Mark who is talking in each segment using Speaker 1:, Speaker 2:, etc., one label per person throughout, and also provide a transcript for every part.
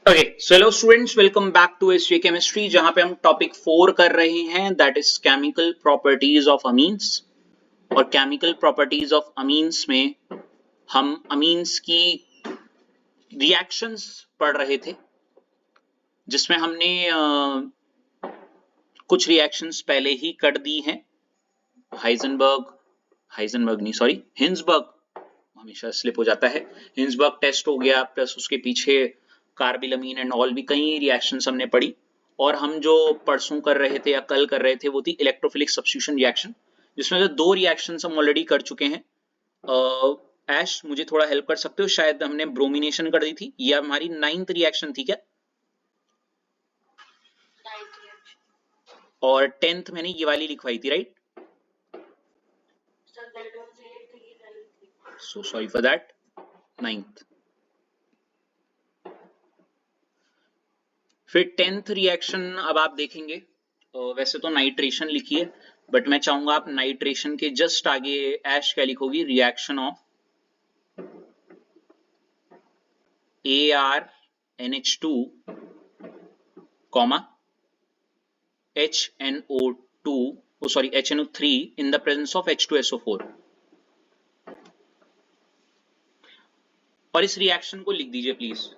Speaker 1: Okay so hello students, welcome back to SJ chemistry, जहां पे हम टॉपिक 4 कर रहे हैं, that is chemical properties of amines. और केमिकल प्रॉपर्टीज ऑफ अमीन्स में हम अमीन्स की रिएक्शंस पढ़ रहे थे, जिसमें हमने कुछ रिएक्शंस पहले ही कर दी हैं। हाइजेनबर्ग नहीं, सॉरी, हिंसबर्ग, हमेशा स्लिप हो जाता है। हिंसबर्ग टेस्ट हो गया, प्लस उसके पीछे कार्बिलमीन एंड ऑल भी कई रिएक्शंस हमने पढ़ी। और हम जो परसों कर रहे थे या कल कर रहे थे वो थी इलेक्ट्रोफिलिक सब्स्टिट्यूशन रिएक्शन, जिसमें से 2 रिएक्शंस हम ऑलरेडी कर चुके हैं। ऐश, मुझे थोड़ा हेल्प कर सकते हो? शायद हमने ब्रोमिनेशन कर दी थी, ये हमारी 9th रिएक्शन थी क्या? और 10th मैंने ये वाली लिखवाई थी, right? So sorry for that. 9th, फिर 10th रिएक्शन अब आप देखेंगे। वैसे तो नाइट्रेशन लिखी है, बट मैं चाहूंगा आप नाइट्रेशन के जस्ट आगे ऐश क्या लिखोगी? Reaction of ArNH2, HNO2, sorry HNO3 in the presence of H2SO4। और इस रिएक्शन को लिख दीजिए प्लीज।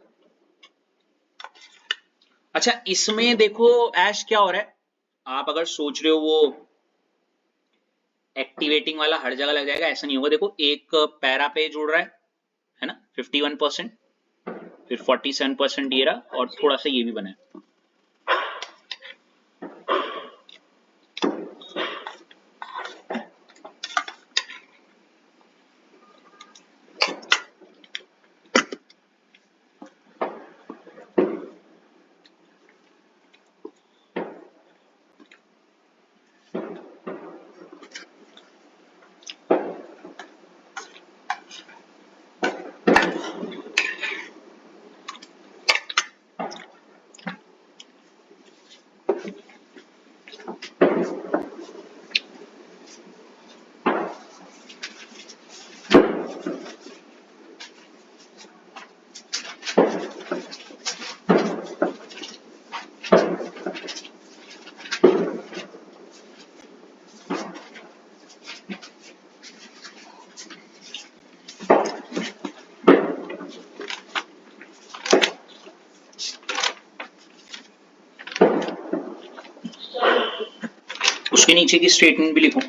Speaker 1: अच्छा, इसमें देखो ऐश क्या हो रहा है, आप अगर सोच रहे हो वो एक्टिवेटिंग वाला हर जगह लग जाएगा, ऐसा नहीं होगा। देखो, एक पैरा पे जुड़ रहा है ना 51%, फिर 47% ये रहा, और थोड़ा सा ये भी बना है। उसके नीचे की स्टेटमेंट भी लिखो।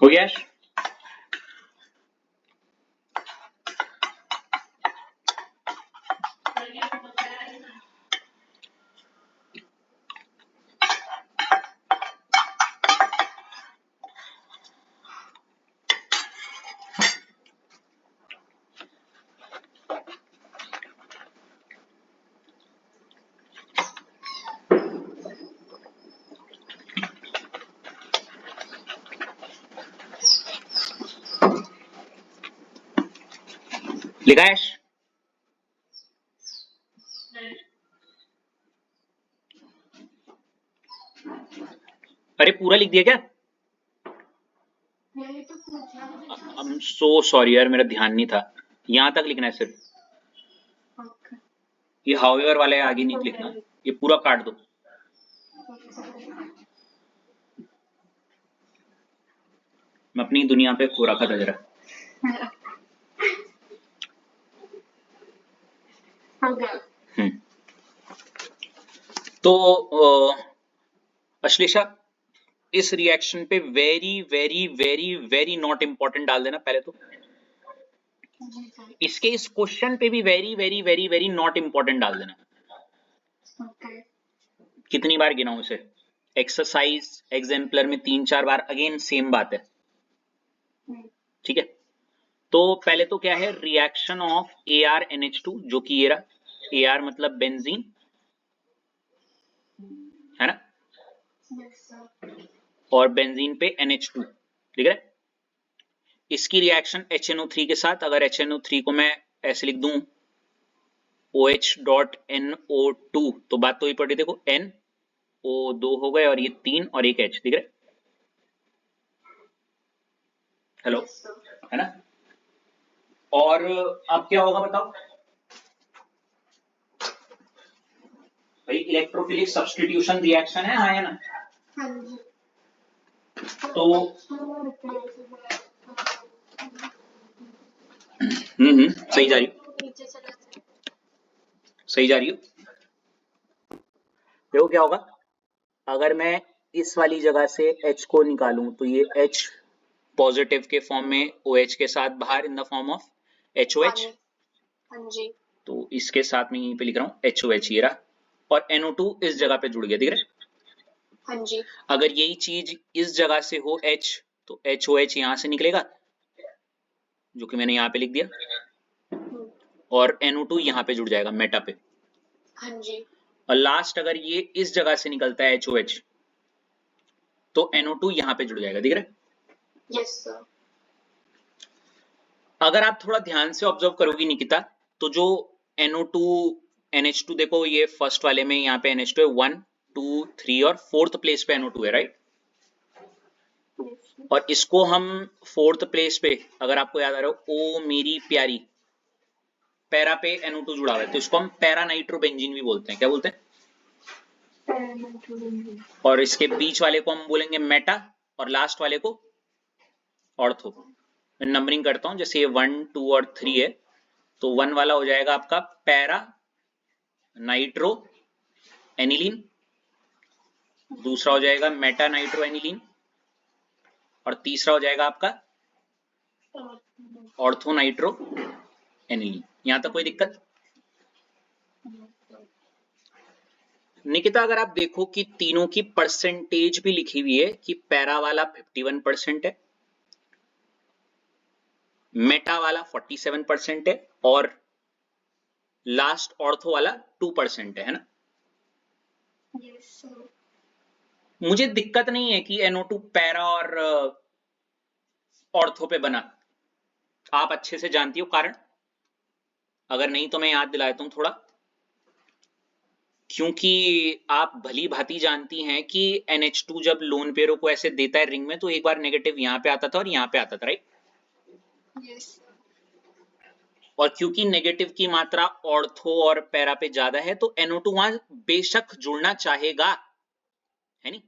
Speaker 1: हो गया? लिखा है? अरे पूरा लिख दिया क्या? आई एम सो सॉरी यार, मेरा ध्यान नहीं था। यहां तक लिखना है सिर्फ। ये हाउएवर वाले आगे नहीं लिखना, ये पूरा काट दो। मैं अपनी दुनिया पे खो रखा था जरा। तो अश्लेषा, इस रिएक्शन पे very very very very not important डाल देना पहले तो। इसके इस क्वेश्चन पे भी very very very very not important डाल देना।
Speaker 2: Okay.
Speaker 1: कितनी बार गिनाऊं इसे? एक्सरसाइज एग्जाम्पलर में 3-4 बार, अगेन सेम बात है, ठीक है। तो पहले तो क्या है, रिएक्शन ऑफ ArNH2, जो कि ये रहा, Ar मतलब बेंजीन, है ना,
Speaker 2: Yes, sir.
Speaker 1: और बेंजीन पे NH2, ठीक है। इसकी रिएक्शन HNO3 के साथ, अगर HNO3 को मैं ऐसे लिख दूं OH.NO2, तो बात तो ही पड़ी, देखो NO2 हो गए और ये 3 और एक H, ठीक है, हेलो,
Speaker 2: Yes, sir.
Speaker 1: है ना। और अब क्या होगा बताओ भाई, इलेक्ट्रोफिलिक सब्स्टिट्यूशन रिएक्शन है, हाँ या ना?
Speaker 2: हाँ जी।
Speaker 1: तो सही जा रही हो,
Speaker 2: नीचे चला जाए।
Speaker 1: सही जा रही हो। देखो क्या होगा, अगर मैं इस वाली जगह से H को निकालूं तो ये H पॉजिटिव के फॉर्म में OH के साथ बाहर in the form of HOH,
Speaker 2: हाँ जी।
Speaker 1: तो इसके साथ में यहीं पे लिख रहा हूँ HOH, ये रहा, और NO2 इस जगह पे जुड़ गया, दिख रहा है।
Speaker 2: हाँ जी।
Speaker 1: अगर यही चीज इस जगह से हो H, तो HOH यहां से निकलेगा, जो कि मैंने यहाँ पे लिख दिया, और NO2 यहाँ पे जुड़ जाएगा मेटा पे।
Speaker 2: हाँ जी।
Speaker 1: और लास्ट अगर ये इस जगह से निकलता है HOH, तो NO2 यहाँ पे जुड़ जाएगा, दिख रहा है।
Speaker 2: Yes sir.
Speaker 1: अगर आप थोड़ा ध्यान से ऑब्जर्व करोगी निकिता, तो जो NO2 NH2, देखो ये फर्स्ट वाले में यहाँ पे NH2 है, 1 2 3 और 4th प्लेस पे NO2 है, राइट। और इसको हम 4th प्लेस पे, अगर आपको याद आ रहा हो, ओ मेरी प्यारी, पैरा पे NO2 जुड़ा हुआ है, तो इसको हम पैरा नाइट्रोबेंजीन भी बोलते हैं, क्या बोलते हैं? और इसके बीच वाले को हम बोलेंगे मेटा, और लास्ट वाले को ऑर्थो। मैं नंबरिंग करता हूं, जैसे ये 1 2 और 3 है, तो 1 वाला हो जाएगा आपका पैरा नाइट्रो एनिलीन, दूसरा हो जाएगा मेटा नाइट्रो एनिलीन, और तीसरा हो जाएगा आपका ऑर्थो नाइट्रो एनिलीन। यहां तक कोई दिक्कत? निकिता अगर आप देखो कि तीनों की परसेंटेज भी लिखी हुई है कि पैरा वाला 51% है, मेटा वाला 47% है, और लास्ट ऑर्थो वाला 2% है ना।
Speaker 2: Yes sir.
Speaker 1: मुझे दिक्कत नहीं है कि NO2 पैरा और ऑर्थो पे बना, आप अच्छे से जानती हो कारण, अगर नहीं तो मैं याद दिला देता हूं थोड़ा, क्योंकि आप भली भांति जानती हैं कि NH2 जब लोन पेयरों को ऐसे देता है रिंग में, तो एक बार नेगेटिव यहां पे आता था और यहां पे आता था, राइट।
Speaker 2: यस।
Speaker 1: और क्योंकि नेगेटिव की मात्रा ऑर्थो और पैरा पे ज्यादा है, तो NO2 वहां बेशक जुड़ना चाहेगा, है नहीं।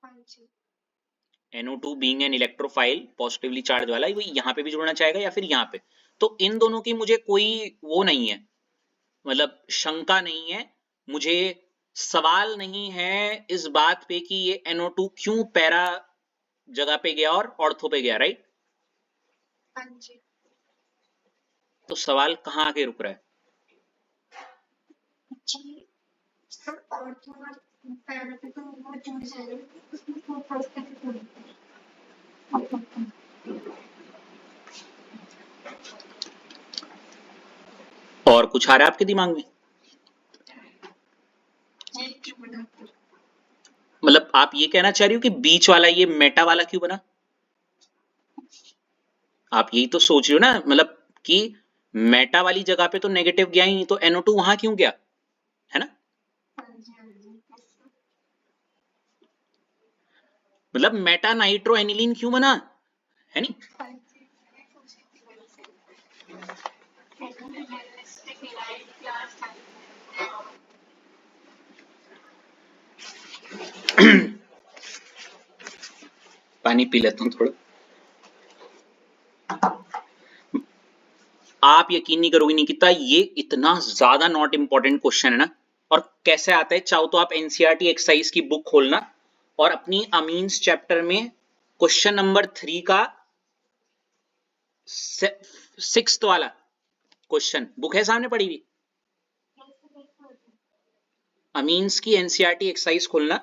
Speaker 2: हाँ जी।
Speaker 1: NO2 being an electrophile, positively charge वाला, वो यहाँ पे भी जुड़ना चाहेगा या फिर यहाँ पे। तो इन दोनों की मुझे कोई वो नहीं है, मतलब शंका नहीं है, मुझे सवाल नहीं है इस बात पे कि ये NO2 क्यों पैरा जगह पे गया और ऑर्थो पे गया, राइट।
Speaker 2: हाँ जी।
Speaker 1: तो सवाल कहाँ आके रुक रहा है?
Speaker 2: जी सर, और थोड़ा पैर पे तो वो जुड़ जाएगा, उसमें तो फर्स्ट तक
Speaker 1: और कुछ आ रहा है आपके दिमाग में? मतलब आप ये कहना चाह रही हो कि बीच वाला ये मेटा वाला क्यों बना? आप यही तो सोच रही हो ना, मतलब कि मेटा वाली जगह पे तो नेगेटिव गया ही, तो NO2 वहां क्यों गया, है ना। मतलब मेटा नाइट्रो एनिलीन क्यों बना, है नहीं। पानी पी लेता हूँ थोड़ा। आप यकीन नहीं करोगे निकिता, ये इतना ज्यादा नॉट इंपॉर्टेंट क्वेश्चन है ना। और कैसे आता है, चाहो तो आप एनसीईआरटी एक्सरसाइज की बुक खोलना और अपनी अमीन्स चैप्टर में क्वेश्चन नंबर 3 का 6th वाला क्वेश्चन, बुक है सामने पड़ी हुई, अमीन्स की एनसीईआरटी एक्सरसाइज खोलना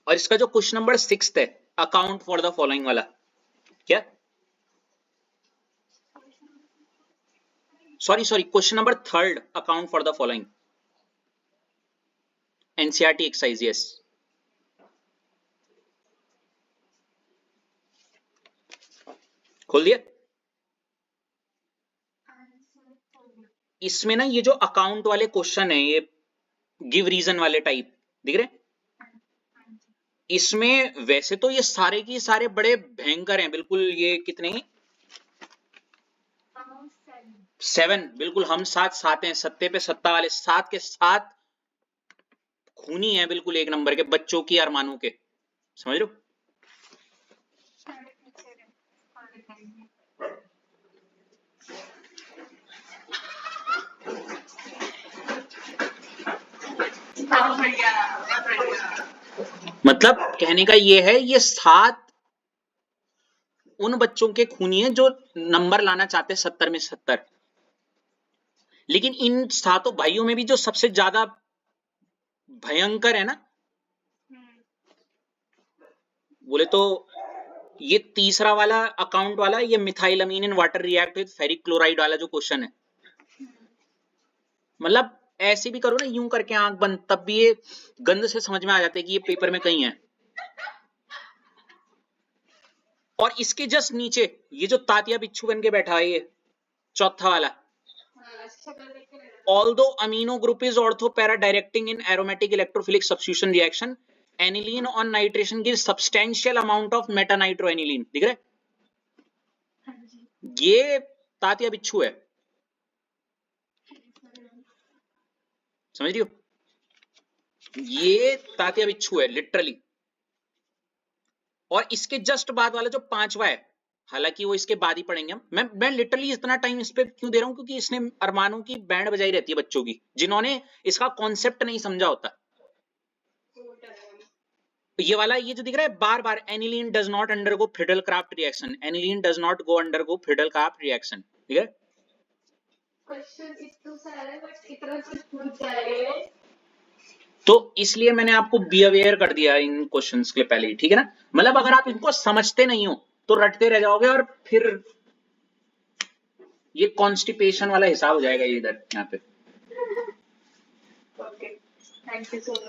Speaker 1: और इसका जो क्वेश्चन नंबर 6 है, अकाउंट फॉर द फॉलोइंग वाला, क्या sorry question number 3, account for the following, NCERT exercise. Yes, खोल दिया। इसमें ना ये जो अकाउंट वाले क्वेश्चन है, ये गिव रीजन वाले टाइप दिख रहे हैं, इसमें वैसे तो ये सारे की सारे बड़े भयंकर हैं बिल्कुल। ये कितने 7, बिल्कुल हम साथ हैं, सत्ते पे सत्ता वाले 7 के 7 खूनी है बिल्कुल, एक नंबर के, बच्चों की अरमानों के, समझ लो। मतलब कहने का ये है, ये 7 उन बच्चों के खूनी है जो नंबर लाना चाहते हैं 70 में 70। लेकिन इन 7 भाइयों में भी जो सबसे ज्यादा भयंकर है ना, बोले तो ये तीसरा वाला अकाउंट वाला, ये methylamine in water react with ferric chloride वाला जो क्वेश्चन है। मतलब ऐसे भी करो ना, यूं करके आंख बंद, तब भी ये गंद से समझ में आ जाता है कि ये पेपर में कहीं है। और इसके जस्ट नीचे ये जो तातिया बिच्छू बन के बैठा है, ये चौथा वाला, although amino group is ortho para directing in aromatic electrophilic substitution reaction, aniline on nitration gives substantial amount of meta nitroaniline। दिख रहा है, ये तातिया बिच्छू है, समझ रही हो, ये तातिया बिच्छू है लिटरली। और इसके जस्ट बाद वाला जो 5वां है, हालांकि वो इसके बाद ही पढ़ेंगे हम, मैं लिटरली इतना टाइम इस पे क्यों दे रहा हूं, क्योंकि इसने अरमानों की बैंड बजाई रहती है बच्चों की, जिन्होंने इसका कॉन्सेप्ट नहीं समझा होता। ये वाला, ये जो दिख रहा है बार बार, aniline does not undergo Friedel Craft reaction, aniline does not go undergo Friedel Craft reaction, ठीक है। तो इसलिए मैंने आपको बी अवेयर कर दिया इन क्वेश्चंस के पहले ही, ठीक है ना। मतलब अगर आप इनको समझते नहीं हो तो रटते रह जाओगे और फिर ये कॉन्स्टिपेशन वाला हिसाब हो जाएगा ये इधर यहाँ पे।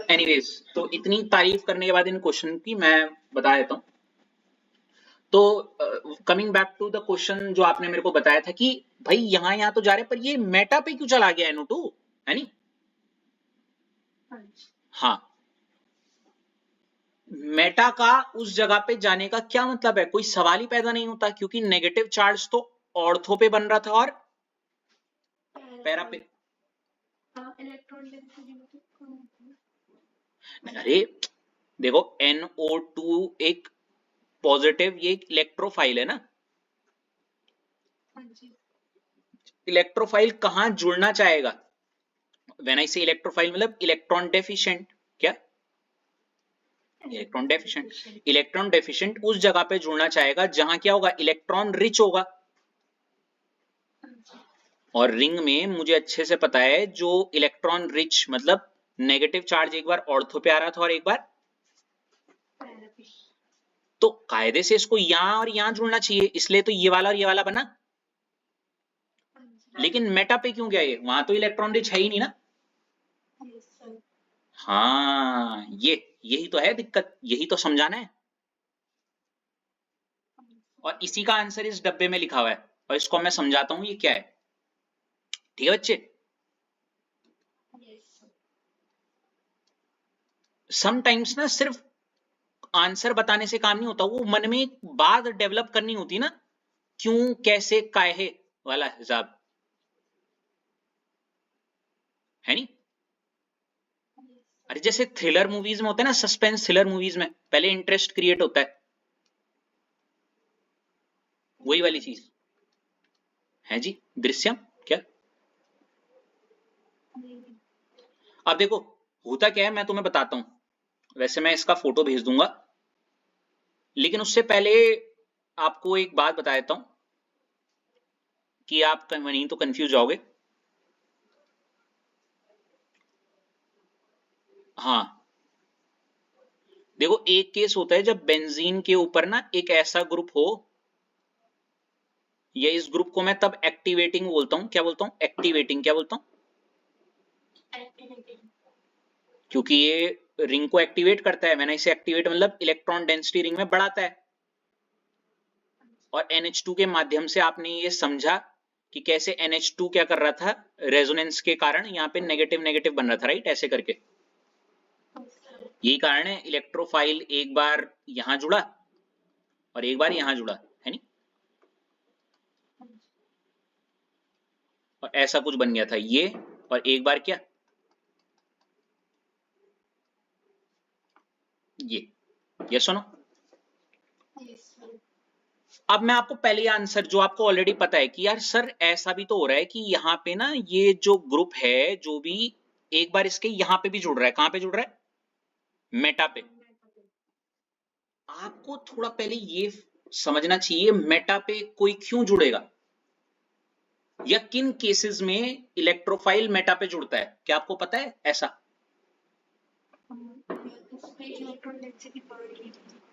Speaker 1: एनीवेज, तो इतनी तारीफ करने के बाद इन क्वेश्चन की मैं बता देता हूँ। तो coming back to the question जो आपने मेरे को बताया था कि भाई यहाँ तो जा रहे, पर ये मेटा पे क्यों चला गया NO2, है नी। हाँ, मेटा का उस जगह पे जाने का क्या मतलब है, कोई सवाल ही पैदा नहीं होता, क्योंकि नेगेटिव चार्ज तो ऑर्थो पे बन रहा था और पैरा पे। अरे देखो, NO2 एक पॉजिटिव, ये एक इलेक्ट्रोफाइल है ना। इलेक्ट्रोफाइल कहां जुड़ना चाहेगा, व्हेन आई से इलेक्ट्रोफाइल मतलब इलेक्ट्रॉन डेफिशिएंट, क्या इलेक्ट्रॉन डेफिशिएंट, इलेक्ट्रॉन डेफिशिएंट उस जगह पे जुड़ना चाहेगा जहां क्या होगा, इलेक्ट्रॉन रिच होगा। और रिंग में मुझे अच्छे से पता है, जो इलेक्ट्रॉन रिच मतलब नेगेटिव चार्ज एक बार ऑर्थो पे आ रहा था और एक बार, तो कायदे से इसको यहां और यहां जुड़ना चाहिए, इसलिए तो ये वाला और ये वाला बना। लेकिन मेटा पे क्यों गया ये, वहां तो इलेक्ट्रॉन रिच है ही नहीं ना। हाँ, यही तो है दिक्कत, यही तो समझाना है। और इसी का आंसर इस डब्बे में लिखा हुआ है, और इसको मैं समझाता हूं ये क्या है, ठीक है बच्चे। समटाइम्स ना सिर्फ आंसर बताने से काम नहीं होता, वो मन में एक बात डेवलप करनी होती ना, क्यों कैसे काहे वाला हिसाब, है नी। अरे जैसे थ्रिलर मूवीज में होता है ना, सस्पेंस थ्रिलर मूवीज में पहले इंटरेस्ट क्रिएट होता है, वही वाली चीज है जी। दृश्यम क्या, अब देखो होता क्या है, मैं तुम्हें बताता हूं, वैसे मैं इसका फोटो भेज दूंगा, लेकिन उससे पहले आपको एक बात बता देता हूं कि आप नहीं तो कंफ्यूज जाओगे। हाँ देखो, एक केस होता है जब बेंजीन के ऊपर ना एक ऐसा ग्रुप हो, या इस ग्रुप को मैं तब एक्टिवेटिंग बोलता हूं। क्या बोलता हूं? एक्टिवेटिंग। क्या बोलता हूं?
Speaker 2: एक्टिवेटिंग।
Speaker 1: क्योंकि ये रिंग को एक्टिवेट करता है। मैंने इसे एक्टिवेट मतलब इलेक्ट्रॉन डेंसिटी रिंग में बढ़ाता है। और NH2 के माध्यम से आपने ये समझा कि कैसे NH2 क्या कर रहा था, रेजोनेंस के कारण यहाँ पे नेगेटिव नेगेटिव बन रहा था, राइट? ऐसे करके। यही कारण है इलेक्ट्रोफाइल एक बार यहां जुड़ा और एक बार यहां जुड़ा, है नहीं? और ऐसा कुछ बन गया था ये, और एक बार क्या, ये सुनो। अब मैं आपको पहले आंसर जो आपको ऑलरेडी पता है कि यार सर ऐसा भी तो हो रहा है कि यहाँ पे ना ये जो ग्रुप है जो भी, एक बार इसके यहाँ पे भी जुड़ रहा है। कहां पे जुड़ रहा है? मेटा पे। आपको थोड़ा पहले ये समझना चाहिए मेटा पे कोई क्यों जुड़ेगा, या किन केसेस में इलेक्ट्रोफाइल मेटा पे जुड़ता है। क्या आपको पता है ऐसा?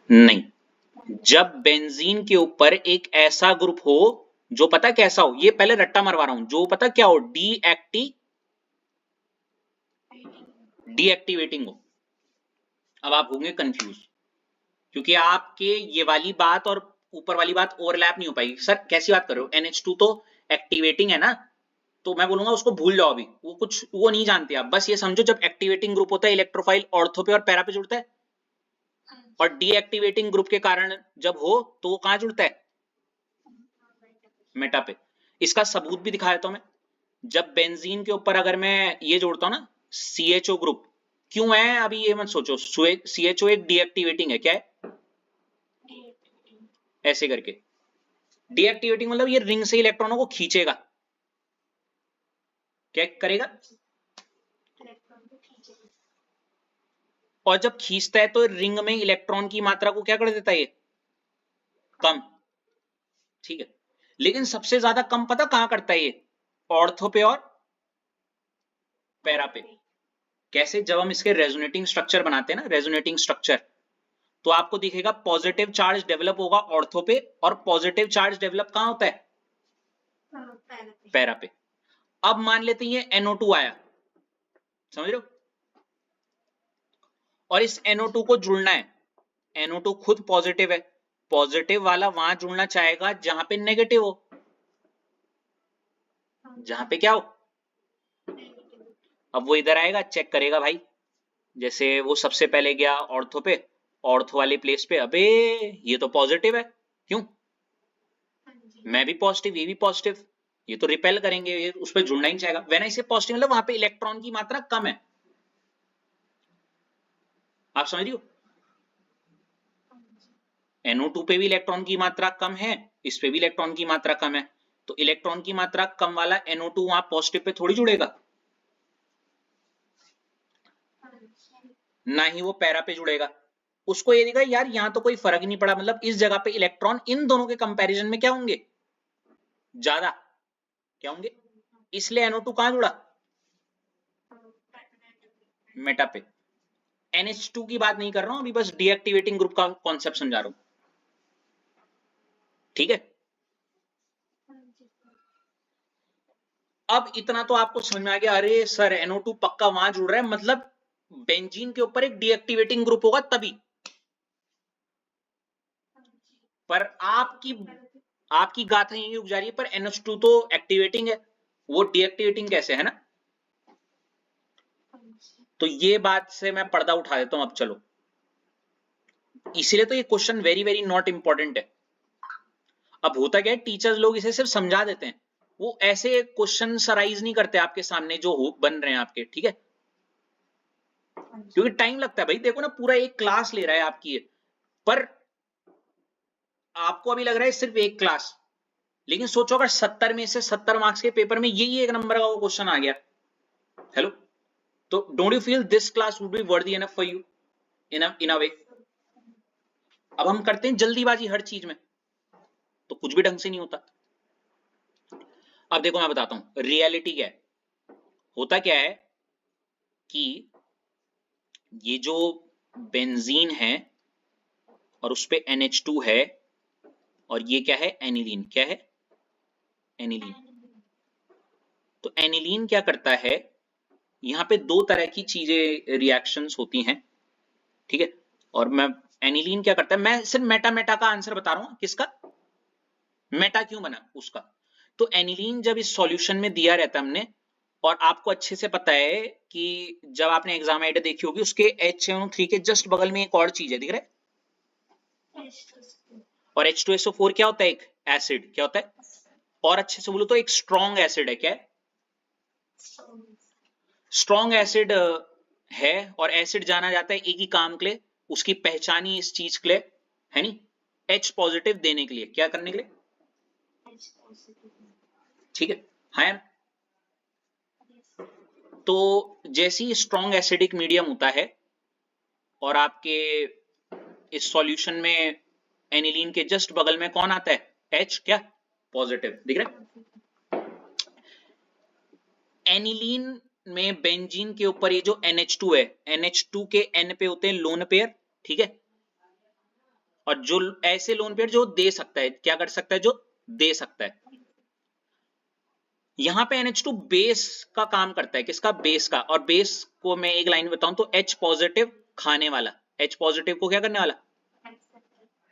Speaker 1: नहीं, जब बेंजीन के ऊपर एक ऐसा ग्रुप हो जो पता कैसा हो, ये पहले रट्टा मरवा रहा हूं, जो पता क्या हो, डीएक्टिवेटिंग हो। अब आप होंगे कंफ्यूज, क्योंकि आपके ये वाली बात और ऊपर वाली बात ओवरलैप नहीं हो पाएगी। सर कैसी बात कर रहे हो, NH2 तो एक्टिवेटिंग है ना? तो मैं बोलूंगा उसको भूल जाओ अभी, वो कुछ वो नहीं जानते आप। बस ये समझो जब एक्टिवेटिंग ग्रुप होता है इलेक्ट्रोफाइल ऑर्थो पे और पैरा पे जुड़ता है, और डीएक्टिवेटिंग ग्रुप के कारण जब हो तो वो कहां जुड़ता है? मेटा पे। इसका सबूत भी दिखा देता हूं मैं। जब बेंजीन के ऊपर अगर मैं ये जोड़ता हूं ना CHO ग्रुप, क्यों है अभी ये मत सोचो, CHO एक डीएक्टिवेटिंग है। क्या है? ऐसे करके डीएक्टिवेटिंग मतलब ये रिंग से इलेक्ट्रॉनों को खींचेगा। क्या करेगा? और जब खींचता है तो रिंग में इलेक्ट्रॉन की मात्रा को क्या कर देता है ये? कम। ठीक है, लेकिन सबसे ज्यादा कम पता कहां करता है ये? ऑर्थो पे और पैरा पे। कैसे? जब हम इसके रेजोनेटिंग स्ट्रक्चर बनाते हैं ना, रेजोनेटिंग स्ट्रक्चर, तो आपको दिखेगा पॉजिटिव चार्ज डेवलप होगा ऑर्थो पे, और पॉजिटिव चार्ज डेवलप कहां होता है? पैरा पे। अब मान लेते हैं ये NO2 आया, समझ रहे हो? और इस NO2 को जुड़ना है। NO2 खुद पॉजिटिव है, पॉजिटिव वाला वहां जुड़ना चाहेगा जहां पे नेगेटिव हो। जहां पे क्या हो? अब वो इधर आएगा, चेक करेगा भाई। जैसे वो सबसे पहले गया ऑर्थो पे, ऑर्थो वाले प्लेस पे, अबे ये तो पॉजिटिव है, क्यों? मैं भी पॉजिटिव, ये भी पॉजिटिव, ये तो रिपेल करेंगे, ये उस पर जुड़ना ही चाहेगा। व्हेन आई से पॉजिटिव मतलब वहां पे इलेक्ट्रॉन की मात्रा कम है। आप समझ रही हो? NO2 पे भी इलेक्ट्रॉन की मात्रा कम है, इस पे भी इलेक्ट्रॉन की मात्रा कम है, तो इलेक्ट्रॉन की मात्रा कम वाला NO2 वहां पॉजिटिव पे थोड़ी जुड़ेगा, ना ही वो पैरा पे जुड़ेगा। उसको ये दिखा यार यहां तो कोई फर्क ही नहीं पड़ा, मतलब इस जगह पे इलेक्ट्रॉन इन दोनों के कंपैरिजन में क्या होंगे? ज्यादा। क्या होंगे? इसलिए NO2 कहां जुड़ा? मेटा पे। NH2 की बात नहीं कर रहा हूं अभी, बस डीएक्टिवेटिंग ग्रुप का कॉन्सेप्ट समझा रहा हूं। ठीक है, अब इतना तो आपको समझ में आ गया। अरे सर NO2 पक्का वहां जुड़ रहा है, मतलब बेंजीन के ऊपर एक डीएक्टिवेटिंग ग्रुप होगा तभी। पर आपकी गाथा यही रुक जा रही है, पर NH2 तो एक्टिवेटिंग है, वो डीएक्टिवेटिंग कैसे है ना? तो ये बात से मैं पर्दा उठा देता हूं। अब चलो, इसीलिए तो ये question very very not important है। अब होता क्या है, टीचर्स लोग इसे सिर्फ समझा देते हैं, वो ऐसे क्वेश्चन सराइज नहीं करते आपके सामने जो हो बन रहे हैं आपके। ठीक है, क्योंकि टाइम लगता है भाई। देखो ना, पूरा एक क्लास ले रहा है आपकी ये, पर आपको अभी लग रहा है सिर्फ एक क्लास, लेकिन सोचो अगर 70 में से 70 मार्क्स के पेपर में यही एक नंबर का वो क्वेश्चन आ गया, हेलो, तो don't you feel this class would be worthy enough for you in a way? अब हम करते हैं जल्दीबाजी हर चीज में, तो कुछ भी ढंग से नहीं होता। अब देखो मैं बताता हूं रियलिटी क्या है। होता क्या है कि ये जो बेंजीन है और उस पे NH2 है, और ये क्या है, एनिलीन। क्या है, एनिलीन। तो एनिलीन क्या करता है, यहाँ पे दो तरह की चीजें, रिएक्शंस होती हैं, ठीक है। और मैं, एनिलीन क्या करता है, मैं सिर्फ मेटा मेटा का आंसर बता रहा हूं, किसका, मेटा क्यों बना उसका। तो एनिलीन जब इस सॉल्यूशन में दिया रहता है हमने, और आपको अच्छे से पता है कि जब आपने एग्जाम आइडिया देखी होगी, उसके HNO3 के जस्ट बगल में एक और चीज है, दिख रहा है, और H2SO4 क्या होता है, एक एसिड, क्या होता है, और अच्छे से बोलो तो एक स्ट्रॉन्ग एसिड है। क्या है, स्ट्रॉन्ग एसिड है। और एसिड जाना जाता है एक ही काम के लिए, उसकी पहचान ही इस चीज के लिए है, नहीं, H पॉजिटिव देने के लिए, क्या करने के लिए, ठीक है, हाँ। तो जैसे ही स्ट्रॉन्ग एसिडिक मीडियम होता है और आपके इस सॉल्यूशन में एनिलीन के जस्ट बगल में कौन आता है, H, क्या, पॉजिटिव, दिख रहा है। एनिलीन में बेंजीन के ऊपर ये जो NH2 है, NH2 के N पे होते हैं लोन पेयर, ठीक है। और जो ऐसे लोन पेयर जो दे सकता है, क्या कर सकता है, जो दे सकता है। यहां पे NH2 बेस का काम करता है, किसका, बेस का। और बेस को मैं एक लाइन बताऊं तो H पॉजिटिव खाने वाला, H पॉजिटिव को क्या करने वाला,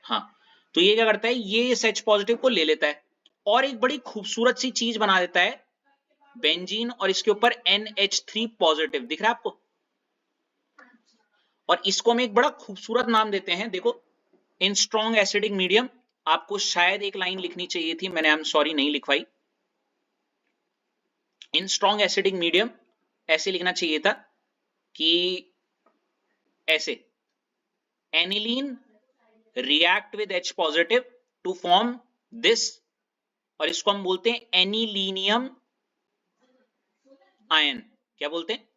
Speaker 1: हाँ। तो ये क्या करता है, ये इस H पॉजिटिव को ले लेता है और एक बड़ी खूबसूरत सी चीज बना देता है, बेंजीन, और इसके ऊपर NH3 पॉजिटिव, दिख रहा है आपको। और इसको हम एक बड़ा खूबसूरत नाम देते हैं, देखो, इन स्ट्रॉन्ग एसिडिक मीडियम। आपको शायद एक लाइन लिखनी चाहिए थी, मैंने, आई एम सॉरी, नहीं लिखवाई। इन स्ट्रॉन्ग एसिडिक मीडियम ऐसे लिखना चाहिए था कि ऐसे, aniline react with H positive to form this, और इसको हम बोलते हैं एनिलीनियम आयन। क्या बोलते हैं,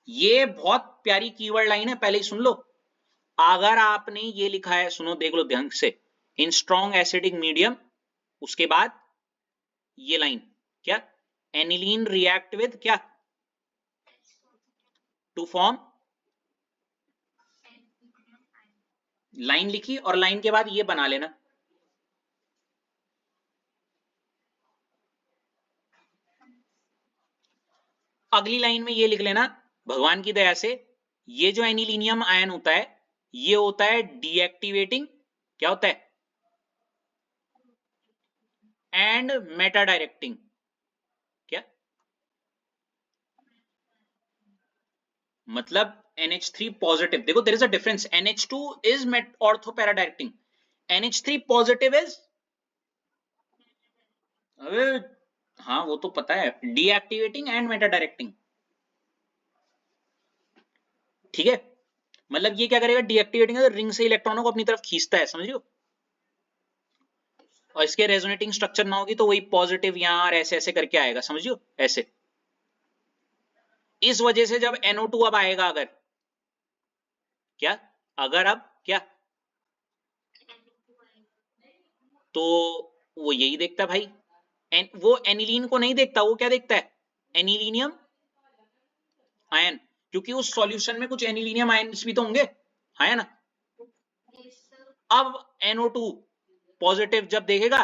Speaker 1: ये बहुत प्यारी कीवर्ड लाइन है, पहले ही सुन लो। अगर आपने ये लिखा है, सुनो, देख लो ध्यान से, इन स्ट्रॉन्ग एसिडिक मीडियम, उसके बाद ये लाइन, क्या, एनिलीन रिएक्ट विद, क्या, टू फॉर्म, लाइन लिखी और लाइन के बाद ये बना लेना, अगली लाइन में ये लिख लेना, भगवान की दया से ये जो एनिलीनियम आयन होता है, ये होता है डीएक्टिवेटिंग, क्या होता है, एंड मेटा डायरेक्टिंग। क्या मतलब, NH3 पॉजिटिव, देखो there is a difference, NH2 is ortho para directing, NH3 positive is, अरे हाँ वो तो पता है, डीएक्टिवेटिंग एंड मेटा डायरेक्टिंग, ठीक है। मतलब ये क्या करेगा, डीएक्टिवेटिंग है, रिंग से इलेक्ट्रॉनों को अपनी तरफ खींचता है, समझियो। और इसके रेजोनेटिंग स्ट्रक्चर ना होगी तो वही पॉजिटिव यहां और ऐसे ऐसे करके आएगा, समझियो, ऐसे। इस वजह से जब NO2 अब आएगा, अगर, क्या, अगर अब क्या, तो वो यही देखता है भाई, वो एनिलीन को नहीं देखता, वो क्या देखता है, एनिलीनियम आयन, क्योंकि उस सॉल्यूशन में कुछ एनिलीनियम आयन्स भी तो होंगे, है ना। अब NO2 पॉजिटिव जब देखेगा,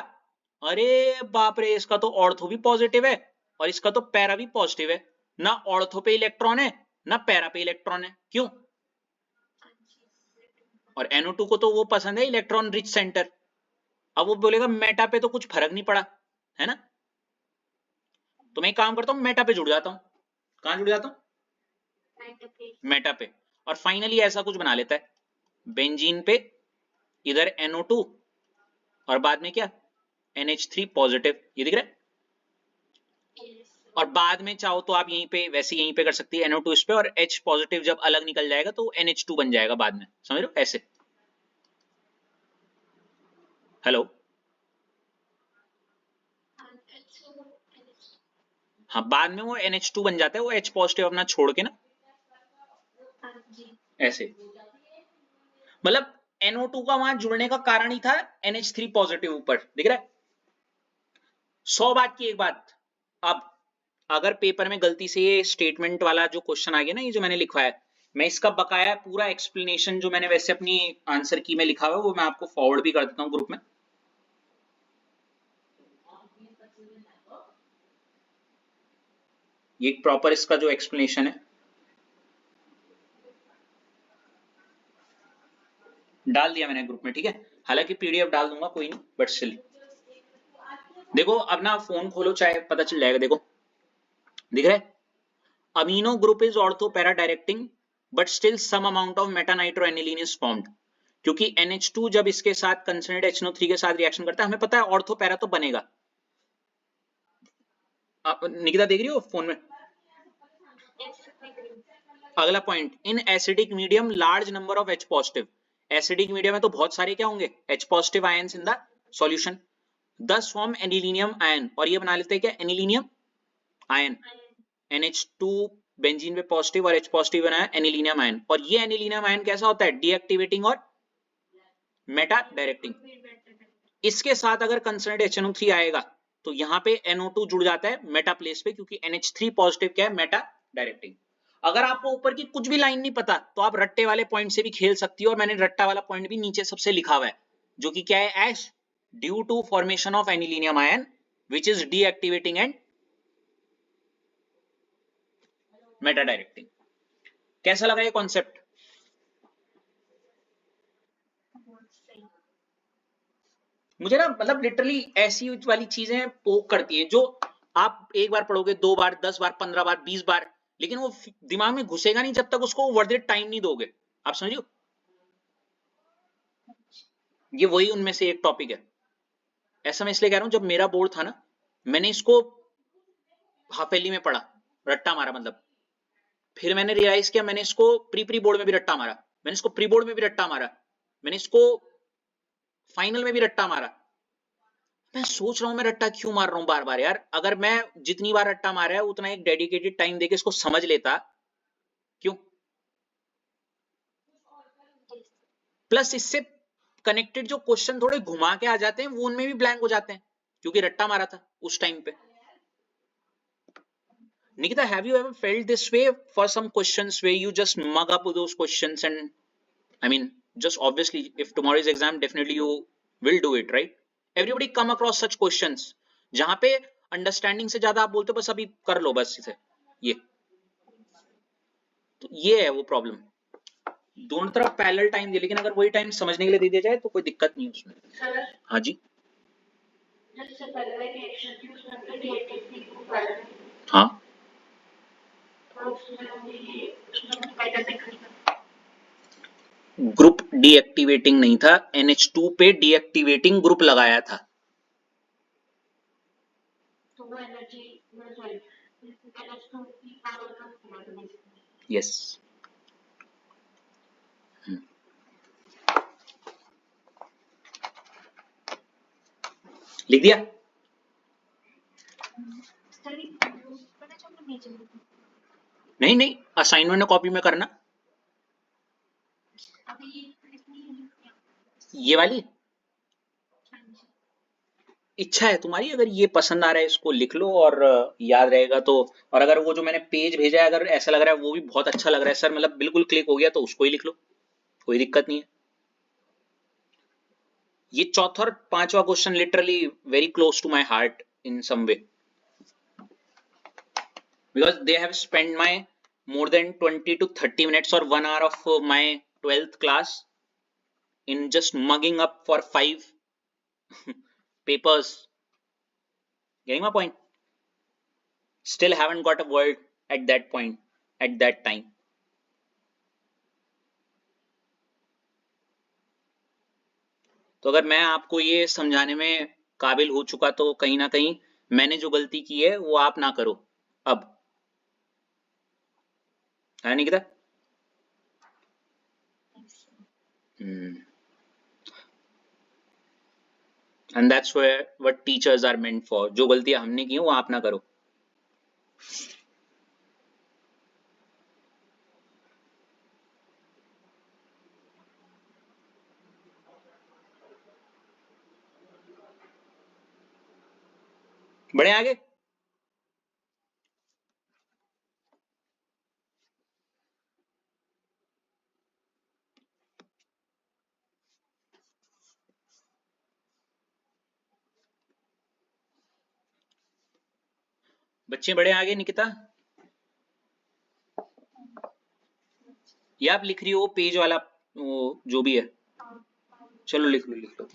Speaker 1: अरे बाप रे, इसका तो ऑर्थो भी पॉजिटिव है और इसका तो पैरा भी पॉजिटिव है, ना ऑर्थो पे इलेक्ट्रॉन है ना पैरा पे इलेक्ट्रॉन है, क्यों, और NO2 को तो वो पसंद है इलेक्ट्रॉन रिच सेंटर। अब वो बोलेगा मेटा पे तो कुछ फर्क नहीं पड़ा, है ना। तो मैं एक काम करता हूं, मेटा पे जुड़ जाता हूं। कहां जुड़ जाता हूं, मेटा पे। और फाइनली ऐसा कुछ बना लेता है, बेंजीन पे इधर NO2 और बाद में क्या, NH3 पॉजिटिव, ये दिख रहा है। और बाद में चाहो तो आप यहीं पे, वैसे यहीं पे कर सकती है, NO2 इस पे, और H पॉजिटिव जब अलग निकल जाएगा तो NH2 बन जाएगा बाद में, समझ लो, ऐसे। हेलो, हाँ, बाद में वो NH2 बन जाता है, वो H पॉजिटिव अपना छोड़ के ना, ऐसे। मतलब NO2 का वहां जुड़ने का कारण ही था NH3 पॉजिटिव ऊपर, दिख रहा है। 100 बात की एक बात, अब अगर पेपर में गलती से ये स्टेटमेंट वाला जो क्वेश्चन आ गया ना, ये जो मैंने लिखवाया है, मैं इसका बकाया पूरा एक्सप्लेनेशन जो मैंने वैसे अपनी आंसर की में लिखा हुआ है वो मैं आपको फॉरवर्ड भी कर देता हूँ ग्रुप में। ये प्रॉपर इसका जो एक्सप्लेनेशन है डाल दिया मैंने ग्रुप में, ठीक है। हालांकि पीडीएफ डाल दूंगा, कोई नहीं, बट स्टिल देखो अब ना फोन खोलो चाहे पता चल जाएगा। देखो दिख रहा है, amino group is ortho para directing but still some amount of meta nitro aniline is formed. क्योंकि NH2 जब इसके साथ कंसनट्रेट HNO3 के साथ रिएक्शन करता है, हमें पता है ऑर्थो पैरा तो बनेगा। निकिता देख रही हो फोन में? अगला point, in acidic medium large number of H positive. Acidic medium में तो बहुत सारे क्या होंगे, H positive ions in the solution, दस फॉर्म एनिलीनियम आयन। और ये बना लेते हैं क्या, एनिलीनियम आयन। NH2 बेंजीन पे पॉजिटिव और H पॉजिटिव बनाया एनिलीनियम आयन। और ये एनिलीनियम आयन कैसा होता है, डीएक्टिवेटिंग और मेटा डायरेक्टिंग। इसके साथ अगर कंसनट्रेट HNO3 आएगा तो यहाँ पे NO2 जुड़ जाता है मेटा प्लेस पे, क्योंकि NH3 पॉजिटिव क्या है, मेटा डायरेक्टिंग। अगर आपको ऊपर की कुछ भी लाइन नहीं पता तो आप रट्टे वाले पॉइंट से भी खेल सकती हो, और मैंने रट्टा वाला पॉइंट भी नीचे सबसे लिखा हुआ है, जो कि क्या है, एश due to formation of anilinium ion which is deactivating and meta directing. कैसा लगा ये कॉन्सेप्ट? मुझे ना मतलब लिटरली ऐसी वाली चीजें पोक करती है जो आप एक बार पढ़ोगे, 2 बार, 10 बार, 15 बार, 20 बार, लेकिन वो दिमाग में घुसेगा नहीं जब तक उसको वर्थ इट टाइम नहीं दोगे। आप समझियो, ये वही उनमें से एक टॉपिक है। ऐसा मैं इसलिए कह रहा हूं, जब मेरा बोर्ड था ना, मैंने इसको हाफेली में पढ़ा, रट्टा मारा मतलब। फिर मैंने रियलाइज किया, मैंने इसको प्री प्री बोर्ड में भी रट्टा मारा, मैंने इसको प्री बोर्ड में भी रट्टा मारा, मैंने इसको फाइनल में भी रट्टा मारा। मैं सोच रहा हूं मैं रट्टा क्यों मार रहा हूं बार बार यार। अगर मैं जितनी बार रट्टा मारा है उतना एक डेडिकेटेड टाइम देके इसको समझ लेता, क्यों? प्लस इससे कनेक्टेड जो क्वेश्चन थोड़े घुमा के आ जाते हैं वो उनमें भी ब्लैंक हो जाते हैं, क्योंकि रट्टा मारा था उस टाइम पे। Nikita, have you ever felt this way for some questions where you just mug up those questions and I mean, just obviously, if tomorrow's exam, definitely you will do it, right? Everybody come across such questions जहां पे understanding से ज्यादा आप बोलते हो बस अभी कर लो बस इसे, ये तो ये है वो प्रॉब्लम। दोनों तरफ पैरेलल टाइम दे, लेकिन अगर वही टाइम समझने के लिए दे दिया जाए तो कोई दिक्कत नहीं उसमें। हाँ जी, हाँ ग्रुप डीएक्टिवेटिंग नहीं था, NH2 पे डीएक्टिवेटिंग ग्रुप लगाया था। यस, लिख दिया? नहीं नहीं, असाइनमेंट में कॉपी में करना। ये वाली इच्छा है तुम्हारी, अगर ये पसंद आ रहा है इसको लिख लो और याद रहेगा तो। और अगर वो जो मैंने पेज भेजा है अगर ऐसा लग रहा है वो भी बहुत अच्छा लग रहा है सर, मतलब बिल्कुल क्लिक हो गया, तो उसको ही लिख लो, कोई दिक्कत नहीं है। ये चौथा और पांचवा question literally very close to my heart in some way, because they have spent my more than 20 to 30 minutes or 1 hour of my 12th class in just mugging up for 5 papers. Getting my point? Still haven't got a word at that point, at that time. तो अगर मैं आपको ये समझाने में काबिल हो चुका तो कहीं ना कहीं मैंने जो गलती की है वो आप ना करो अब, है Nikita? And that's what teachers are meant for. जो गलतियां हमने की वो आप ना करो। बढ़े आगे। बच्चे बड़े आगे निकिता, या आप लिख रही हो पेज वाला वो जो भी है? चलो लिख लो लिख लो।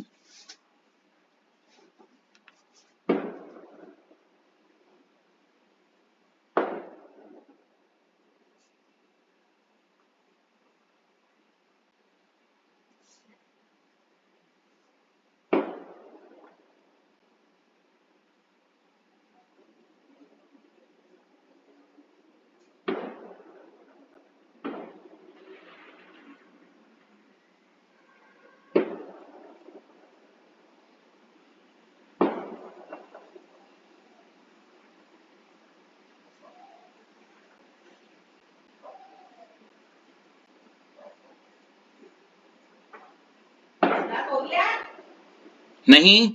Speaker 1: नहीं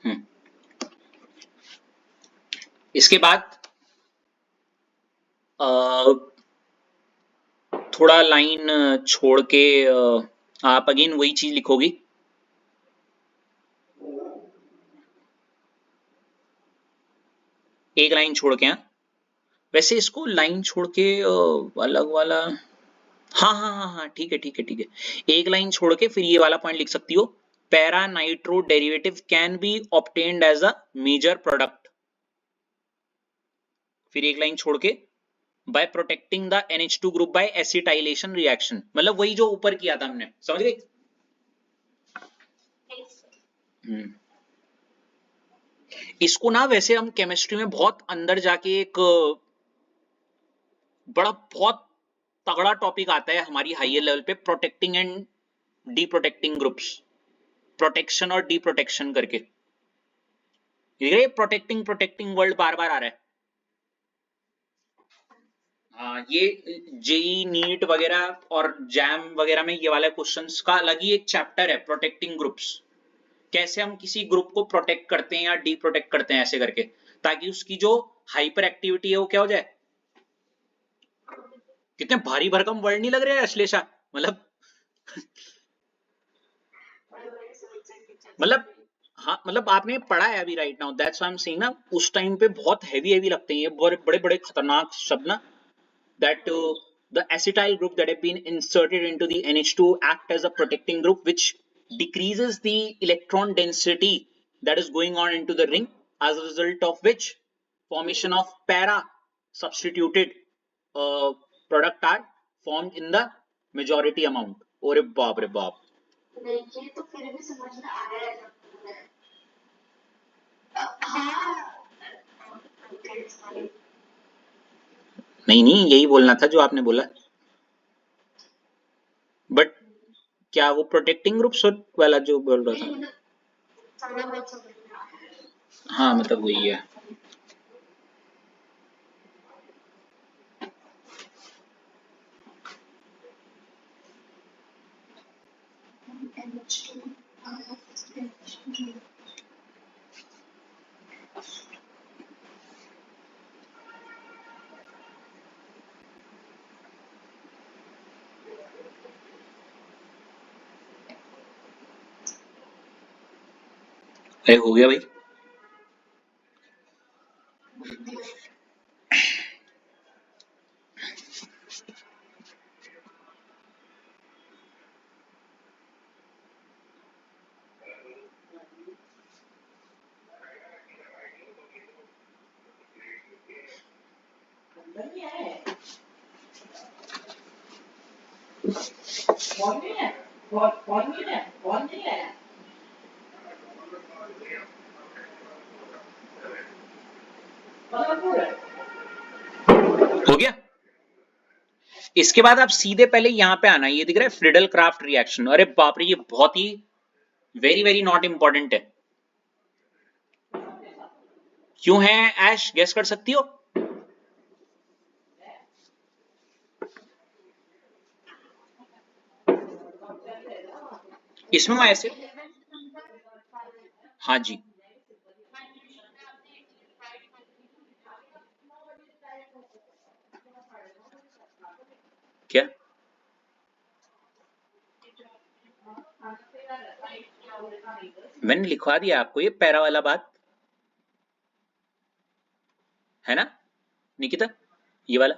Speaker 1: हम्म, इसके बाद थोड़ा लाइन छोड़ के आप अगेन वही चीज लिखोगी। एक लाइन छोड़ के, हाँ वैसे इसको लाइन छोड़ के अलग वाला, हाँ हाँ हाँ हाँ ठीक है ठीक है ठीक है। एक लाइन छोड़ के फिर ये वाला पॉइंट लिख सकती हो, para nitro derivative can be obtained as a major product. फिर एक लाइन छोड़ के by protecting the NH2 group by acetylation reaction, मतलब वही जो ऊपर किया था हमने, समझ गई? इसको ना वैसे हम केमिस्ट्री में बहुत अंदर जाके एक बड़ा बहुत तगड़ा टॉपिक आता है हमारी हायर लेवल पे, protecting and D protecting groups, protection और डी प्रोटेक्शन करके। ये प्रोटेक्टिंग प्रोटेक्टिंग वर्ड बार बार आ रहा है। हाँ ये जेई नीट वगैरह और जैम वगैरह में ये वाले क्वेश्चंस का अलग ही एक चैप्टर है, प्रोटेक्टिंग ग्रुप्स। कैसे हम किसी ग्रुप को प्रोटेक्ट करते हैं या डी प्रोटेक्ट करते हैं ऐसे करके, ताकि उसकी जो हाइपर एक्टिविटी है वो क्या हो जाए। कितने भारी भरकम वर्ड नहीं लग रहे हैं अश्लेषा? मतलब हाँ मतलब आपने पढ़ा है अभी right now, that's why I am saying ना, उस टाइम पे बहुत हैवी लगते हैं ये बड़े बड़े खतरनाक शब्द ना, that the acetyl group that have been inserted into the NH2 act as a protecting group which decreases the electron density that is going on into the ring, as a result of which formation of para substituted product are formed in the majority amount। अरे बाप रे बाप,
Speaker 2: देखिए तो फिर भी समझ में आ रहा है। हाँ
Speaker 1: नहीं नहीं यही बोलना था जो आपने बोला, बट क्या वो प्रोटेक्टिंग ग्रुप्स वाला जो बोल रहा था? हाँ मतलब वही है। अरे हो गया भाई। हो गया। इसके बाद आप सीधे पहले यहां पे आना, ये दिख रहा है फ्रिडल क्राफ्ट रिएक्शन। अरे बाप रे, ये बहुत ही वेरी वेरी नॉट इंपॉर्टेंट है। क्यों है ऐश, गेस कर सकती हो? इसमें मैं ऐसे, हाँ जी, क्या मैंने लिखवा दिया आपको ये पैरा वाला बात, है ना निकिता, ये वाला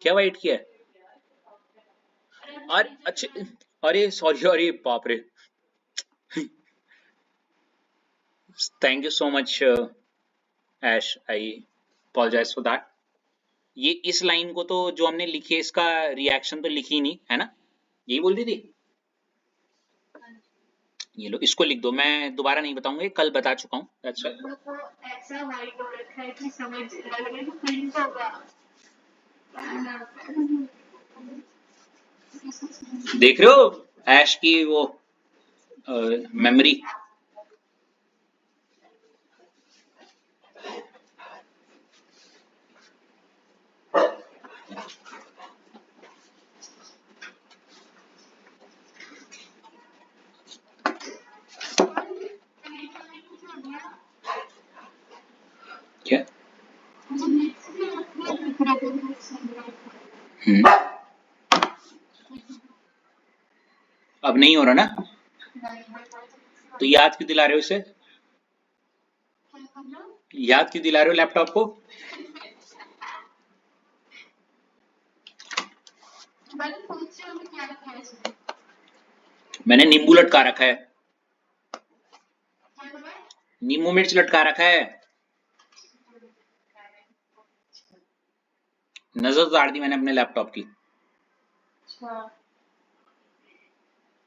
Speaker 1: क्या वाइट किया है? अरे अच्छे, अरे सॉरी, अरे बाप रे, thank you so much Aish, I apologise for that. ये इस लाइन को तो जो हमने लिखी है इसका रिएक्शन तो लिखी ही नहीं है ना, यही बोल दी थी। ये लो इसको लिख दो, मैं दोबारा नहीं बताऊंगा, ये कल बता चुका हूँ, दैट्स व्हाई।
Speaker 2: वो तो ऐसा वाइट हो रखा है कि समझ लग रहा है कि प्रिंट होगा।
Speaker 1: देख रहे हो ऐश की वो मेमोरी। क्या? हम्म, अब नहीं हो रहा ना, तो याद क्यों दिला रहे हो इसे, याद क्यों दिला रहे हो लैपटॉप को? मैंने नींबू लटका रखा है, नींबू मिर्च लटका रखा है, नजर उतार दी मैंने अपने लैपटॉप की,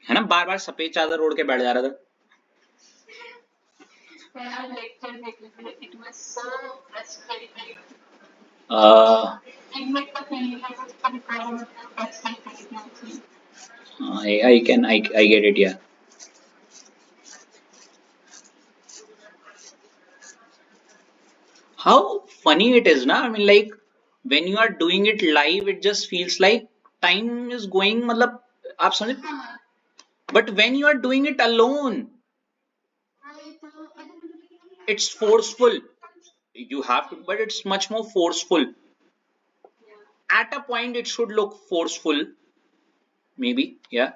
Speaker 1: है ना, बार बार सफेद चादर ओढ़ के बैठ जा रहा था। I get it, yeah. How funny it is, na? I mean, like when you are doing it live, it just feels like time is going. मतलब आप समझ, but when you are doing it alone, it's forceful. You have to, but it's much more forceful. At a point, it should look forceful, maybe, yeah.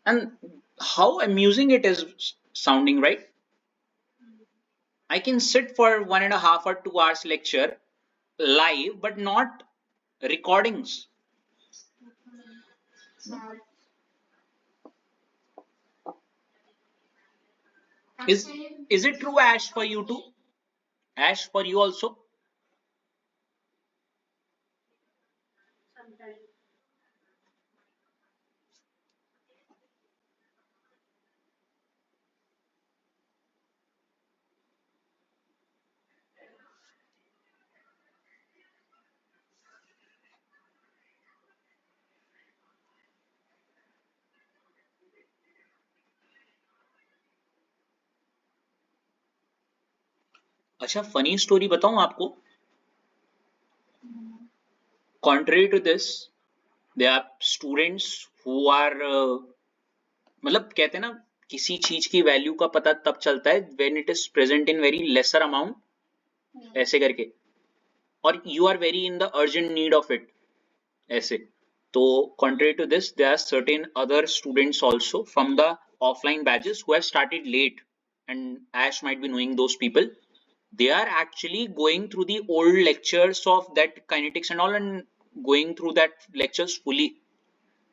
Speaker 1: And how amusing it is sounding, right? I can sit for 1.5 or 2 hours lecture live, but not recordings. Is it true, Ash, for you too? Ash, for you also? अच्छा, funny story बताऊं आपको? Contrary to this, there are students who are मतलब कहते हैं ना, किसी चीज की वैल्यू का पता तब चलता है when it is present in very lesser amount, ऐसे करके, और you are very in the urgent need of it, ऐसे। तो contrary to this, there are certain other students also from the offline batches who have started late, and Ash might be knowing those people. They are actually going through the old lectures of that kinetics and all, and going through that lectures fully.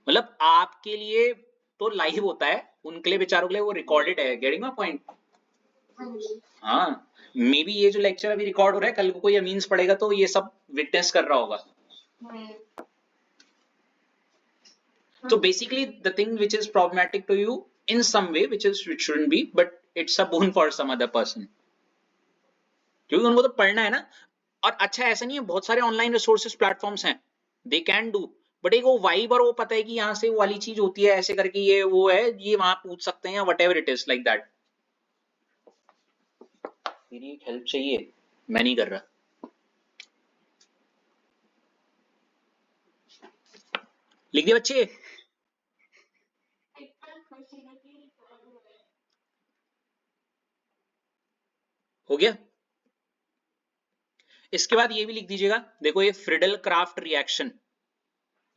Speaker 1: मतलब आपके लिए तो live होता है, उनके लिए बेचारों के लिए वो रिकॉर्डेड है, गेटिंग माय पॉइंट? हाँ, मे बी ये जो लेक्चर अभी रिकॉर्ड हो रहा है, कल को कोई अमीन्स पढ़ेगा तो ये सब विटनेस कर रहा होगा। So basically, the thing which is problematic to you in some way, which shouldn't be, but it's a boon for some other person. क्योंकि उनको तो पढ़ना है ना, और अच्छा ऐसा नहीं है, बहुत सारे ऑनलाइन रिसोर्सेज प्लेटफॉर्म्स हैं, दे कैन डू, बट एक वो वाइब और वो पता है कि यहाँ से वो वाली चीज होती है ऐसे करके, ये वो है, ये वहां पूछ सकते हैं या whatever it is like that. मेरी एक हेल्प चाहिए, मैं नहीं कर रहा। लिख दिया बच्चे? हो गया? इसके बाद ये भी लिख दीजिएगा, देखो ये फ्रिडल क्राफ्ट रिएक्शन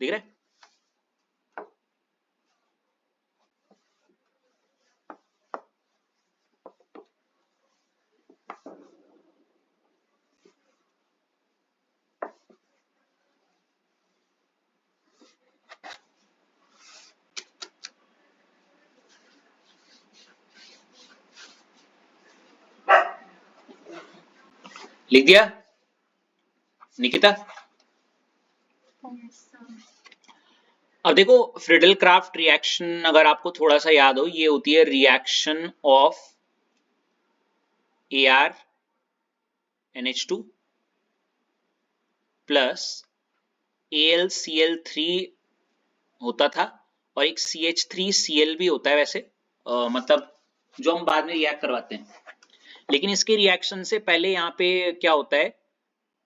Speaker 1: दिख रहा है? लिख दिया निकिता? अब देखो फ्रिडल क्राफ्ट रिएक्शन अगर आपको थोड़ा सा याद हो, ये होती है reaction of AR NH2 plus AlCl3 होता था, और एक CH3Cl भी होता है वैसे, मतलब जो हम बाद में रिएक्ट करवाते हैं, लेकिन इसके रिएक्शन से पहले यहाँ पे क्या होता है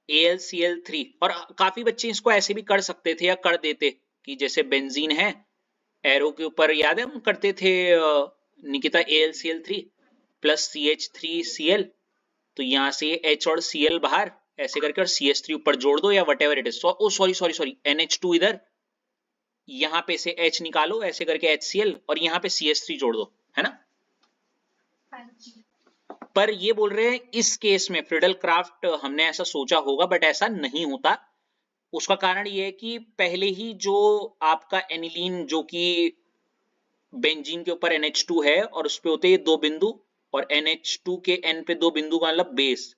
Speaker 1: AlCl3। और काफी बच्चे इसको ऐसे भी कर सकते थे या कर देते कि जैसे बेंजीन है, एरो के ऊपर याद है हम करते थे निकिता, AlCl3 प्लस CH3Cl, तो यहाँ से H और Cl बाहर ऐसे करके और CH3 ऊपर जोड़ दो या whatever it is, oh sorry sorry sorry, NH2 इधर, यहाँ पे से H निकालो ऐसे करके HCl और यहाँ पे CH3 जोड़ दो, है ना? पर ये बोल रहे हैं इस केस में फ्रिडल क्राफ्ट हमने ऐसा सोचा होगा बट ऐसा नहीं होता। उसका कारण ये है कि पहले ही जो आपका एनिलीन जो कि बेंजीन के ऊपर NH2 है और उस पे होते हैं 2 बिंदु, और NH2 के N पे 2 बिंदु का मतलब बेस,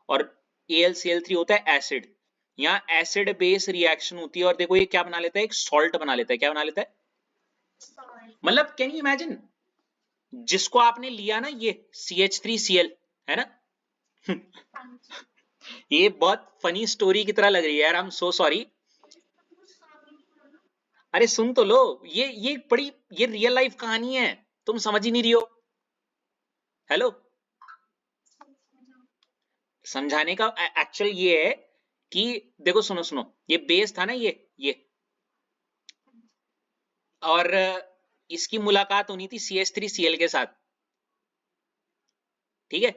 Speaker 1: और AlCl3 होता है एसिड। यहाँ एसिड बेस रिएक्शन होती है और देखो ये क्या बना लेता है, एक सॉल्ट बना लेता है। क्या बना लेता है? मतलब कैन यू इमेजिन, जिसको आपने लिया ना ये CH3Cl, है ना? ये बहुत फनी स्टोरी की तरह लग रही है यार, आई एम सो सॉरी। अरे सुन तो लो, ये बड़ी, ये रियल लाइफ कहानी है, तुम समझ ही नहीं रही हो। हेलो, समझाने का एक्चुअल ये है कि देखो सुनो सुनो, ये बेस था ना ये, और इसकी मुलाकात होनी थी CH3Cl के साथ, ठीक है?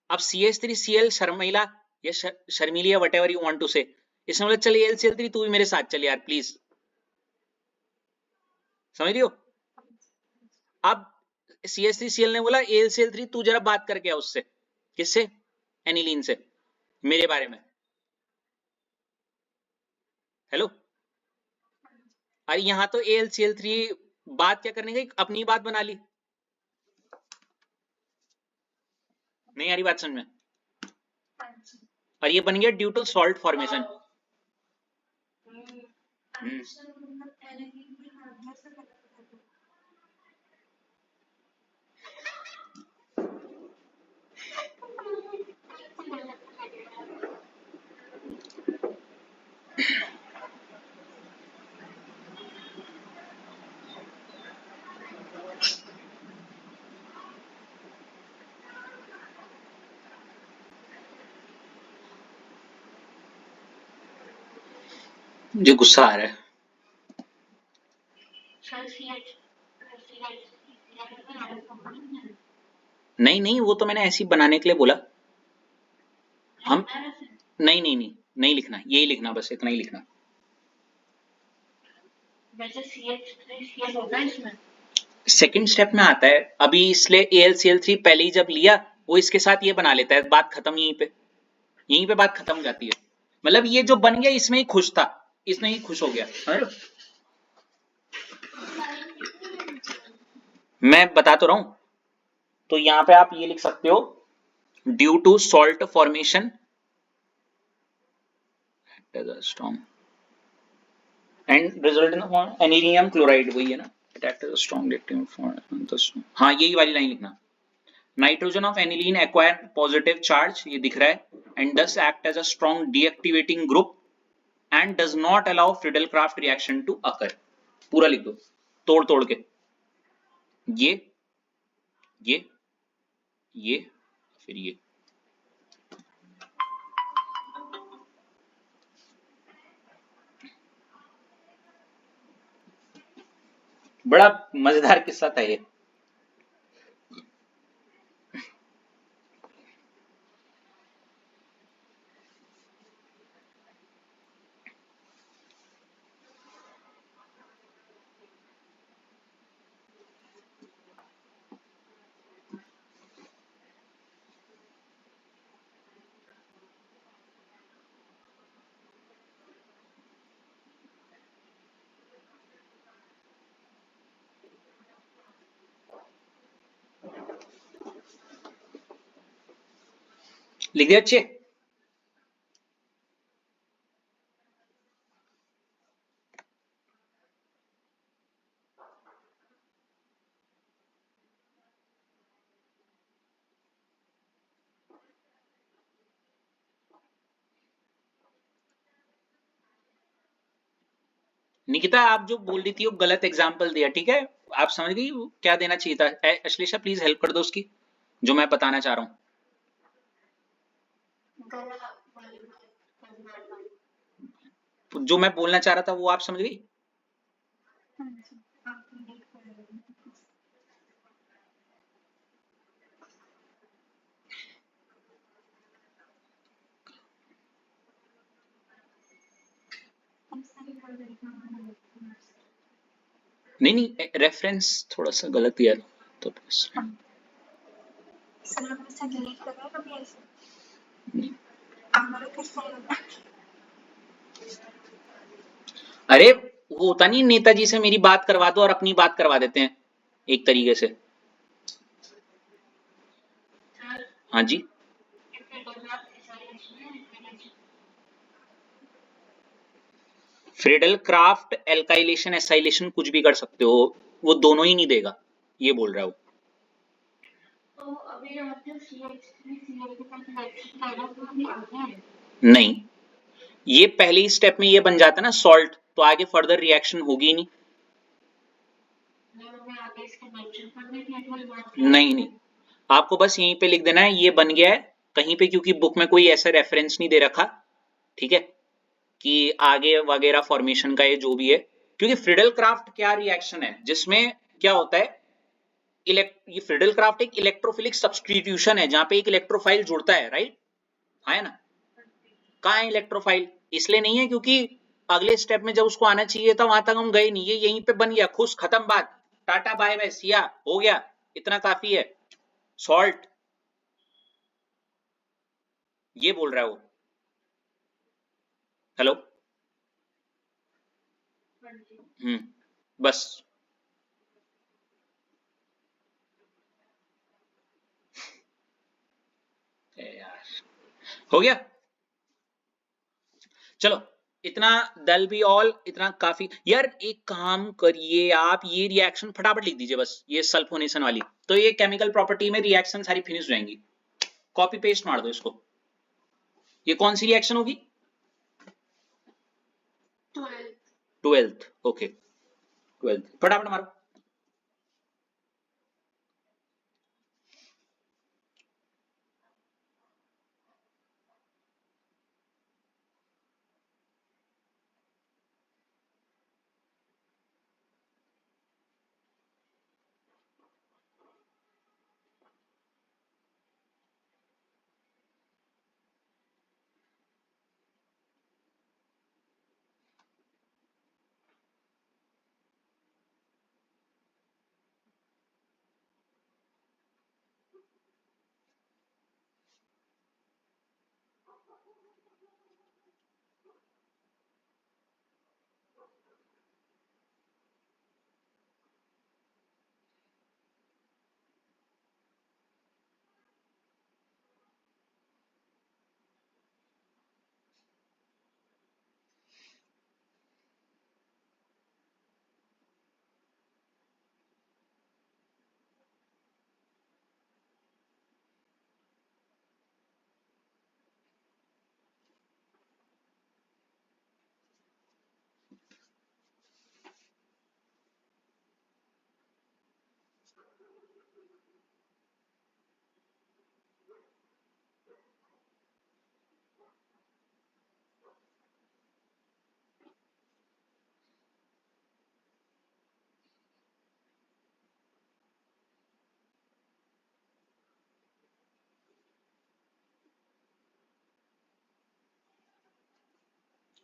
Speaker 1: अब CH3Cl शर्मिला या शर्मिली या whatever you want to say, इसने बोला चल AlCl3 तू भी मेरे साथ चल यार प्लीज, समझ रही हो? अब CH3Cl ने बोला AlCl3 तू जरा बात करके आ उससे, किससे? एनिलीन से, मेरे बारे में। हेलो, अरे यहाँ तो AlCl3 बात क्या करने गई, अपनी बात बना ली। नहीं आ रही बात समझ में? और ये बन गया ड्यू टू सॉल्ट फॉर्मेशन। मुझे गुस्सा आ रहा है। नहीं नहीं, वो तो मैंने ऐसे ही बनाने के लिए बोला। हम नहीं नहीं नहीं नहीं लिखना, यही लिखना, बस इतना ही लिखना। सेकंड स्टेप में आता है अभी, इसलिए AlCl3 पहले ही जब लिया वो इसके साथ ये बना लेता है, बात खत्म यहीं पे बात खत्म हो जाती है। मतलब ये जो बन गया इसमें ही खुश था, इसमें ही खुश हो गया। मैं बता तो रहा हूं, तो यहां पे आप ये लिख सकते हो, due to salt formation strong and result in anilinium chloride, वही है ना, हाँ यही वाली लाइन लिखना, nitrogen of aniline acquire positive charge, ये दिख रहा है, and thus act as a strong deactivating group and does not allow Friedel Craft reaction to occur. पूरा लिख दो तोड़ तोड़ के, ये ये ये फिर ये। बड़ा मजेदार किस्सा था ये। लिख दिया अच्छे। निकिता आप जो बोल रही थी वो गलत एग्जाम्पल दिया, ठीक है, आप समझ गई क्या देना चाहिए था। अश्लेषा प्लीज हेल्प कर दो उसकी, जो मैं बताना चाह रहा हूँ। जो मैं बोलना चाह रहा था वो आप समझ गई। नहीं नहीं, रेफरेंस थोड़ा सा गलत दिया तो बस। अरे वो होता नहीं, नेताजी से मेरी बात करवा दो और अपनी बात करवा देते हैं एक तरीके से। हाँ जी, फ्रिडल क्राफ्ट एल्काइलेशन एसाइलेशन कुछ भी कर सकते हो, वो दोनों ही नहीं देगा, ये बोल रहा हूँ। नहीं, ये पहले ही स्टेप में ये बन जाता ना सॉल्ट, तो आगे फर्दर रिएक्शन होगी नहीं। नहीं नहीं, आपको बस यहीं पे लिख देना है ये बन गया है कहीं पे, क्योंकि बुक में कोई ऐसा रेफरेंस नहीं दे रखा, ठीक है, कि आगे वगैरह फॉर्मेशन का ये जो भी है। क्योंकि फ्रिडल क्राफ्ट क्या रिएक्शन है जिसमें क्या होता है, ये फ्रिडल क्राफ्ट एक इलेक्ट्रोफिलिक सब्सटीट्यूशन है जहां पे एक इलेक्ट्रोफाइल जुड़ता है, राइट, है ना। कहाँ है इलेक्ट्रोफाइल, इसलिए नहीं है क्योंकि अगले स्टेप में जब उसको आना चाहिए था वहां तक हम गए नहीं, ये यहीं पे बन गया, खुश खत्म बात, टाटा बाय बाय सिया, हो गया, इतना काफी है। सॉल्ट, ये बोल रहा है वो। हेलो, बस यार, हो गया, चलो, इतना दल बी ऑल, इतना काफी। यार एक काम करिए आप, ये रिएक्शन फटाफट लिख दीजिए बस, ये सल्फोनेशन वाली, तो ये केमिकल प्रॉपर्टी में रिएक्शन सारी फिनिश हो जाएंगी। कॉपी पेस्ट मार दो इसको। ये कौन सी रिएक्शन होगी? 12th, ओके, 12th, फटाफट मारो।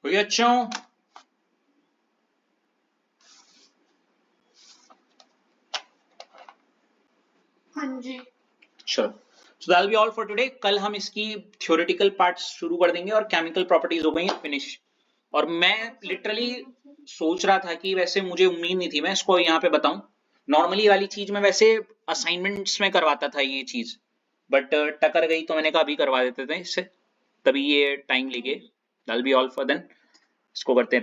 Speaker 1: हो गया बच्चों?
Speaker 2: हाँ जी।
Speaker 1: चलो, so that'll be all for today. कल हम इसकी theoretical parts शुरू कर देंगे और chemical properties हो गई फिनिश। और मैं लिटरली सोच रहा था कि वैसे मुझे उम्मीद नहीं थी मैं इसको यहाँ पे बताऊं। नॉर्मली वाली चीज में वैसे असाइनमेंट्स में करवाता था ये चीज, बट टकर गई तो मैंने कहा अभी करवा देते थे इससे, तभी ये टाइम लेके। that'll be all for then. इसको करते हैं